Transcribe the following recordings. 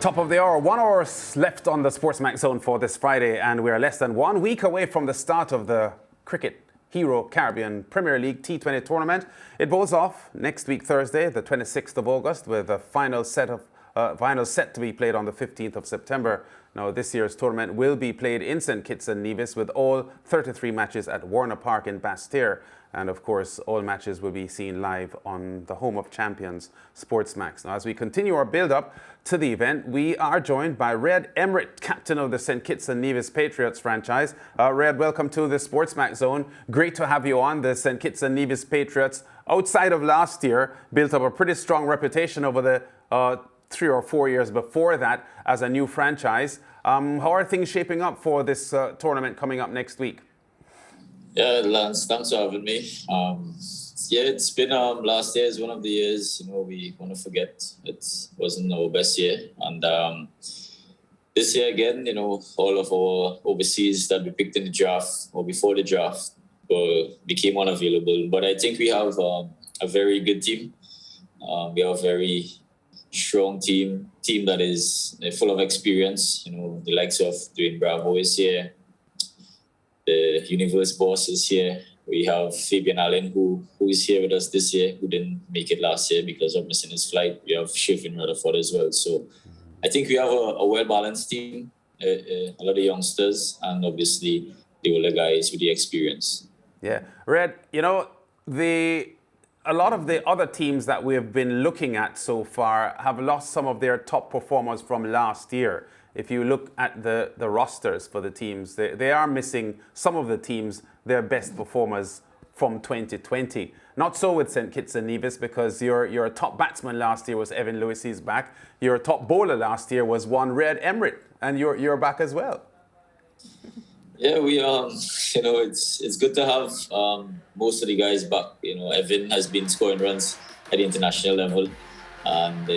Top of the hour, 1 hour left on the SportsMax Zone for this Friday, and we are less than 1 week away from the start of the Cricket Hero Caribbean Premier League T20 tournament. It bowls off next week, Thursday, the 26th of August, with a final set to be played on the 15th of September. Now, this year's tournament will be played in St. Kitts and Nevis, with all 33 matches at Warner Park in Bastille. And of course, all matches will be seen live on the home of champions, SportsMax. Now, as we continue our build-up to the event, we are joined by Rayad Erit, captain of the St. Kitts and Nevis Patriots franchise. Rayad, welcome to the SportsMax Zone. Great to have you on. The St. Kitts and Nevis Patriots, outside of last year, built up a pretty strong reputation over the 3 or 4 years before that as a new franchise. How are things shaping up for this tournament coming up next week? Yeah, Lance, thanks for having me. It's been last year is one of the years, we want to forget. It wasn't our best year. And this year again, all of our overseas that we picked in the draft or before the draft became unavailable. But I think we have a very good team. We have a very strong team that is full of experience. The likes of Dwayne Bravo is here. The Universe boss is here. We have Fabian Allen, who is here with us this year, who didn't make it last year because of missing his flight. We have Shifin Rutherford as well. So I think we have a well-balanced team, a lot of youngsters, and obviously the older guys with the experience. Yeah. Red, a lot of the other teams that we have been looking at so far have lost some of their top performers from last year. If you look at the rosters for the teams, they are missing some of the teams, their best performers from 2020. Not so with St. Kitts and Nevis, because your top batsman last year was Evan Lewis, he's back. Your top bowler last year was one Rayad Erit, and you're back as well. Yeah, we it's good to have most of the guys back. Evan has been scoring runs at the international level. And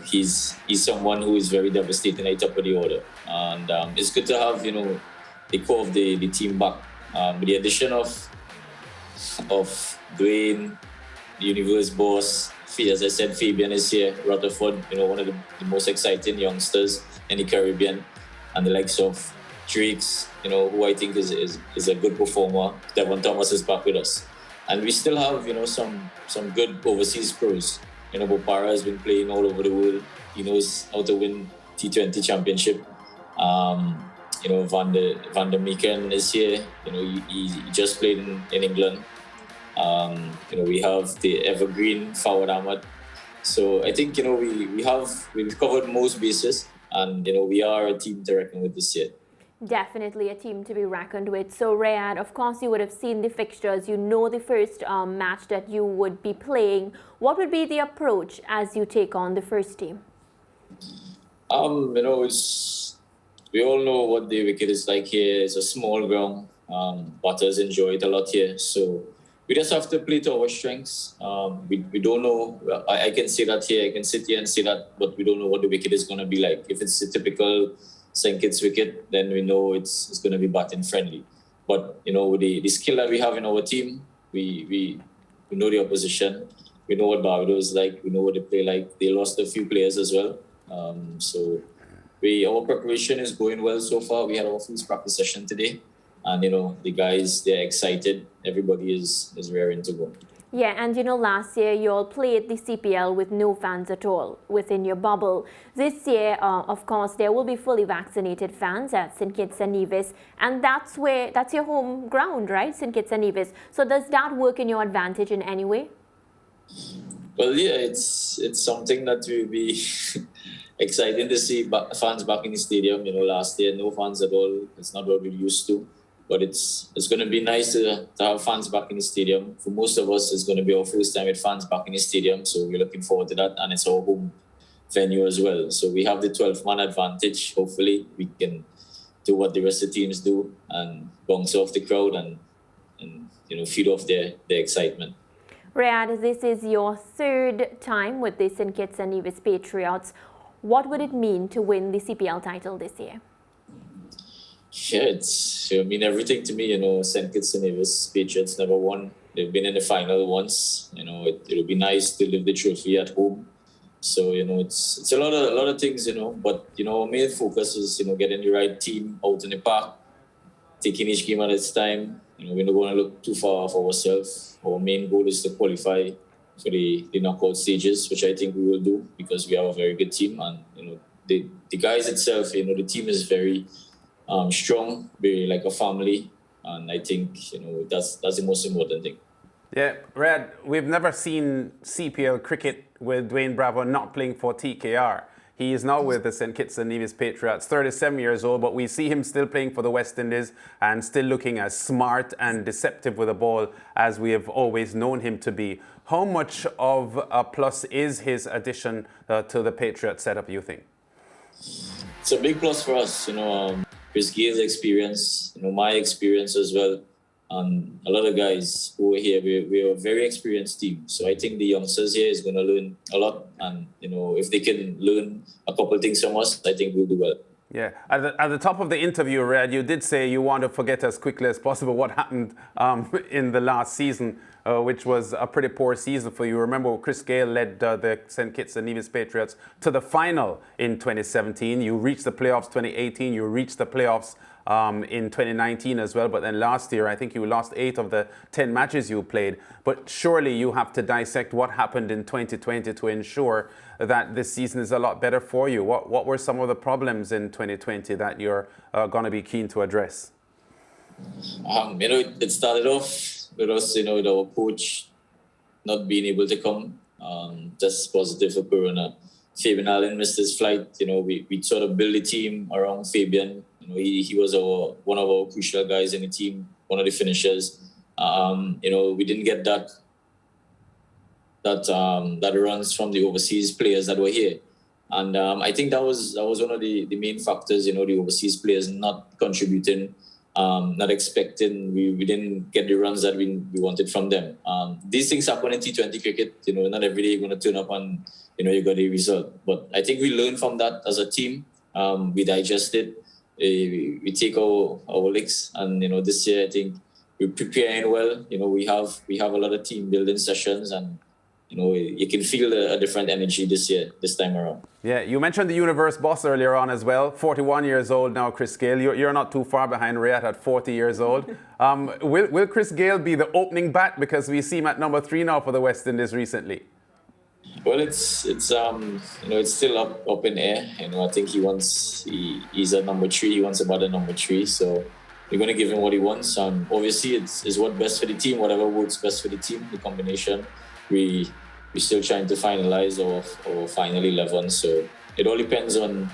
he's someone who is very devastating at the top of the order, and it's good to have the core of the team back. With the addition of Dwayne, the Universe boss, as I said, Fabian is here. Rutherford, one of the most exciting youngsters in the Caribbean, and the likes of Drakes, who I think is a good performer. Devon Thomas is back with us, and we still have some good overseas pros. Bopara has been playing all over the world. He knows how to win T20 championship. Van der Meeken is here. He just played in England. We have the evergreen Fawad Ahmad. So I think we've covered most bases, and we are a team to reckon with this year. Definitely a team to be reckoned with. So Rayad, of course you would have seen the fixtures. You know the first match that you would be playing. What would be the approach as you take on the first team? We all know what the wicket is like here. It's a small ground. Batters enjoy it a lot here. So we just have to play to our strengths. We don't know. I can say that here. I can sit here and say that, but we don't know what the wicket is going to be like. If it's a typical St. Kitts wicket, then we know it's going to be batting friendly. But with the skill that we have in our team, we know the opposition. We know what Barbados is like. We know what they play like. They lost a few players as well. So our preparation is going well so far. We had our first practice session today, and the guys, they're excited. Everybody is raring to go. Yeah, and last year you all played the CPL with no fans at all within your bubble. This year, of course, there will be fully vaccinated fans at St. Kitts and Nevis, and that's your home ground, right, St. Kitts and Nevis. So does that work in your advantage in any way? Well, yeah, it's something that will be exciting to see fans back in the stadium. Last year, no fans at all. It's not what we're used to. But it's going to be nice to have fans back in the stadium. For most of us, it's going to be our first time with fans back in the stadium. So we're looking forward to that. And it's our home venue as well. So we have the 12-man advantage. Hopefully, we can do what the rest of the teams do and bounce off the crowd and feed off their excitement. Rayad, this is your third time with the St. Kitts and Nevis Patriots. What would it mean to win the CPL title this year? Yeah, it's everything to me. St. Kitts and Nevis Patriots never won. They've been in the final once. It'll be nice to live the trophy at home. So it's a lot of things, But our main focus is getting the right team out in the park, taking each game at its time. We're not going to look too far for ourselves. Our main goal is to qualify for the knockout stages, which I think we will do because we have a very good team. And, the guys itself, the team is very strong, very like a family. And I think, that's the most important thing. Yeah, Red, we've never seen CPL cricket with Dwayne Bravo not playing for TKR. He is now with the St. Kitts and Nevis Patriots, 37 years old, but we see him still playing for the West Indies and still looking as smart and deceptive with a ball as we have always known him to be. How much of a plus is his addition to the Patriot setup, you think? It's a big plus for us, Chris Gale's experience, my experience as well. And a lot of guys who are here, we're a very experienced team. So I think the youngsters here is going to learn a lot. And, if they can learn a couple of things from us, I think we'll do well. Yeah. At the top of the interview, Red, you did say you want to forget as quickly as possible what happened in the last season, which was a pretty poor season for you. Remember, Chris Gale led the St. Kitts and Nevis Patriots to the final in 2017. You reached the playoffs 2018. You reached the playoffs in 2019 as well. But then last year, I think you lost 8 of the 10 matches you played. But surely you have to dissect what happened in 2020 to ensure that this season is a lot better for you. What were some of the problems in 2020 that you're going to be keen to address? It started off with us, with our coach not being able to come. Just positive for Corona. Fabian Allen missed his flight. We sort of built a team around Fabian. He was one of our crucial guys in the team, one of the finishers. We didn't get that runs from the overseas players that were here. And I think that was one of the main factors, the overseas players not contributing, not expecting. We didn't get the runs that we wanted from them. These things happen in T20 cricket. Not every day you're going to turn up and, you got a result. But I think we learned from that as a team. We digest it. We take our licks, and this year I think we're preparing well. We have a lot of team building sessions, and you can feel a different energy this time around. Yeah, you mentioned the universe boss earlier on as well. 41 years old now, Chris Gale. You're not too far behind Rayad at 40 years old. Will Chris Gale be the opening bat, because we see him at number 3 now for the West Indies recently? Well, it's still up in air. I think he's at number 3. He wants about a number 3. So we're going to give him what he wants. Obviously, it's what's best for the team. Whatever works best for the team, the combination. We're still trying to finalize our final 11. So it all depends on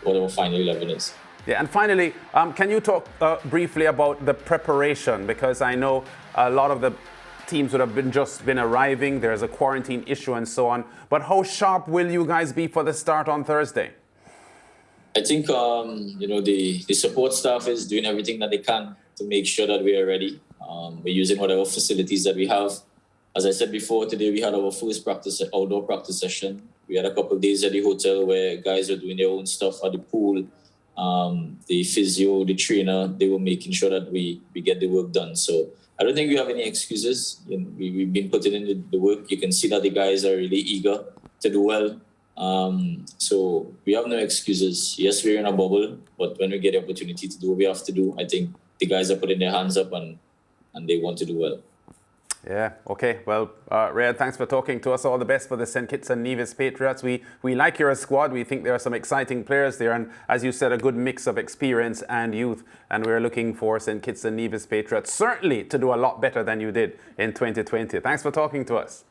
what our final 11 is. Yeah, and finally, can you talk briefly about the preparation? Because I know a lot of the teams would have just been arriving. There's a quarantine issue and so on. But how sharp will you guys be for the start on Thursday? I think the support staff is doing everything that they can to make sure that we are ready. We're using whatever facilities that we have. As I said before, today we had our first outdoor practice session. We had a couple of days at the hotel where guys were doing their own stuff at the pool. The physio, the trainer, they were making sure that we get the work done. So I don't think we have any excuses. We've been putting in the work. You can see that the guys are really eager to do well. So we have no excuses. Yes, we're in a bubble, but when we get the opportunity to do what we have to do, I think the guys are putting their hands up and they want to do well. Yeah, okay. Well, Rayad, thanks for talking to us. All the best for the St. Kitts and Nevis Patriots. We like your squad. We think there are some exciting players there. And as you said, a good mix of experience and youth. And we're looking for St. Kitts and Nevis Patriots certainly to do a lot better than you did in 2020. Thanks for talking to us.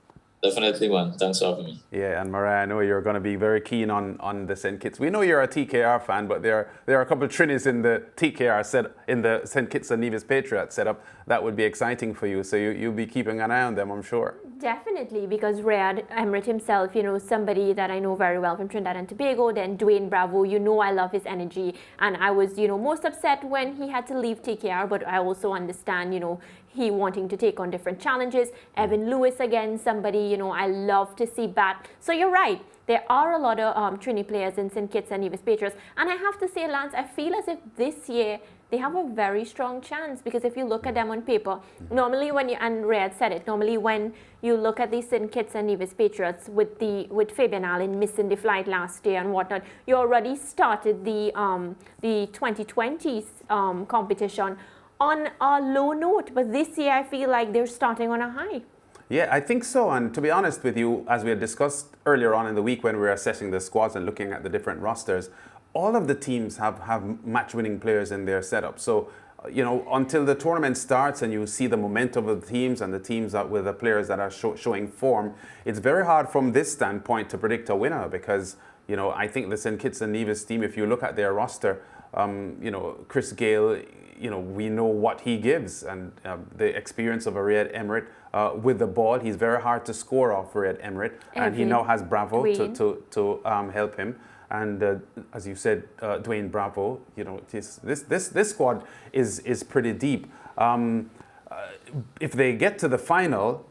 Definitely, man. Thanks for having me. Yeah, and Mariah, I know you're going to be very keen on the St. Kitts. We know you're a TKR fan, but there are a couple of Trinis in the TKR set, in the St. Kitts and Nevis Patriots setup. That would be exciting for you. So you'll be keeping an eye on them, I'm sure. Definitely, because Rayad Erit himself, somebody that I know very well from Trinidad and Tobago. Then Dwayne Bravo, I love his energy. And I was, most upset when he had to leave TKR, but I also understand, he wanting to take on different challenges. Evan Lewis again, somebody, I love to see bat. So you're right. There are a lot of Trini players in St. Kitts and Nevis Patriots. And I have to say, Lance, I feel as if this year they have a very strong chance, because if you look at them on paper, normally when you, and Rayad said it, normally when you look at the St. Kitts and Nevis Patriots with Fabian Allen missing the flight last year and whatnot, you already started the 2020 competition on a low note, but this year I feel like they're starting on a high. Yeah, I think so. And to be honest with you, as we had discussed earlier on in the week when we were assessing the squads and looking at the different rosters, all of the teams have match-winning players in their setup. So, until the tournament starts and you see the momentum of the teams and the teams that with the players that are showing form, it's very hard from this standpoint to predict a winner, because, I think the St. Kitts and Nevis team, if you look at their roster, Chris Gale, we know what he gives, and the experience of a Rayad Erit with the ball. He's very hard to score off Rayad Erit, and he now has Bravo to help him. And as you said, Dwayne Bravo, this squad is pretty deep. If they get to the final,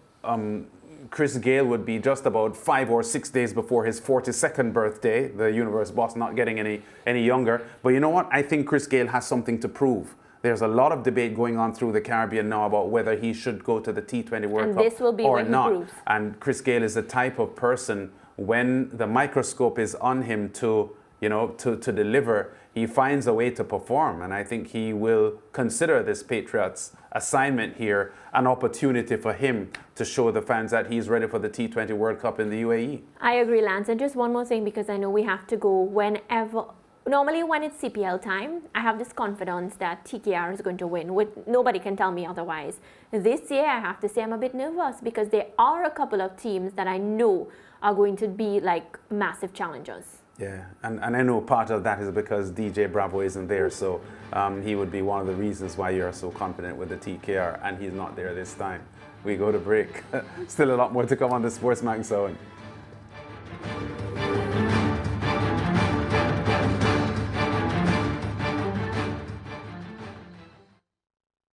Chris Gale would be just about 5 or 6 days before his 42nd birthday. The universe boss not getting any younger. But you know what? I think Chris Gale has something to prove. There's a lot of debate going on through the Caribbean now about whether he should go to the T20 World Cup this will be or when he not. proves. And Chris Gale is the type of person, when the microscope is on him to deliver, he finds a way to perform. And I think he will consider this Patriots assignment here an opportunity for him to show the fans that he's ready for the T20 World Cup in the UAE. I agree, Lance. And just one more thing, because I know we have to go whenever. Normally when it's CPL time, I have this confidence that TKR is going to win. Nobody can tell me otherwise. This year, I have to say I'm a bit nervous, because there are a couple of teams that I know are going to be like massive challengers. Yeah, and I know part of that is because DJ Bravo isn't there, so he would be one of the reasons why you're so confident with the TKR, and he's not there this time. We go to break. Still a lot more to come on the SportsMax Zone.